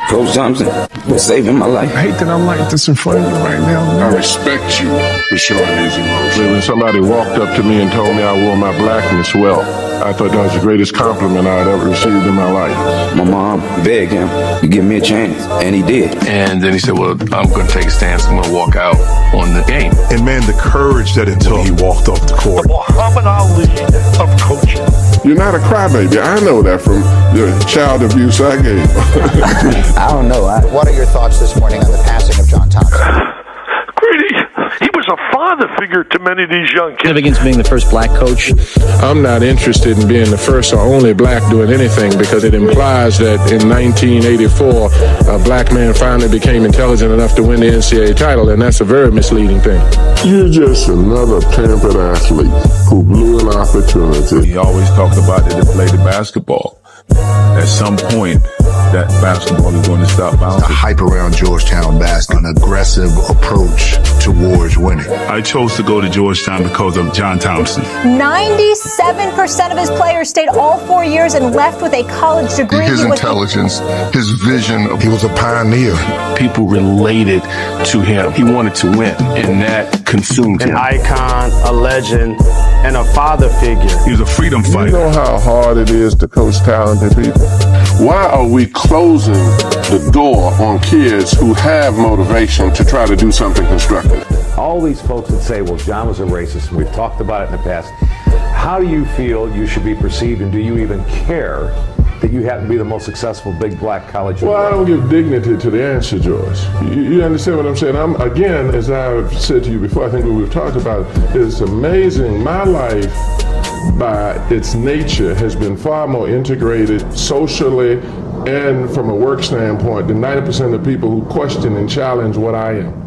Coach Thompson was saving my life. I hate that I'm like this in front of you right now. I respect you for showing these emotions. When somebody walked up to me and told me I wore my blackness well, I thought that was the greatest compliment I had ever received in my life. My mom begged him to give me a chance, and he did. And then he said, well, I'm going to take a stance. I'm going to walk out on the game. And man, the courage that it took, he walked off the court. The Muhammad Ali of coaching. You're not a crybaby. I know that from the child abuse I gave. I don't know. What are your thoughts this morning on the passing of John Thompson? Grady, he was a father figure to many of these young kids. Significance being the first black coach. I'm not interested in being the first or only black doing anything because it implies that in 1984, a black man finally became intelligent enough to win the NCAA title, and that's a very misleading thing. You're just another pampered athlete who blew an opportunity. He always talked about it to play the basketball. At some point, that basketball is going to stop bouncing. A hype around Georgetown basketball, an aggressive approach towards winning. I chose to go to Georgetown because of John Thompson. 97% of his players stayed all 4 years and left with a college degree. His intelligence, his vision. He was a pioneer. People related to him. He wanted to win, and that consumed him. An icon, a legend, and a father figure. He was a freedom fighter. You know how hard it is to coach talented people? Why are we closing the door on kids who have motivation to try to do something constructive? All these folks that say, well, John was a racist, and we've talked about it in the past. How do you feel you should be perceived, and do you even care that you happen to be the most successful big black college? Well, I don't give dignity to the answer, George. You understand what I'm saying? Again, as I've said to you before, I think what we've talked about is amazing. My life, by its nature, has been far more integrated socially and from a work standpoint than 90% of people who question and challenge what I am.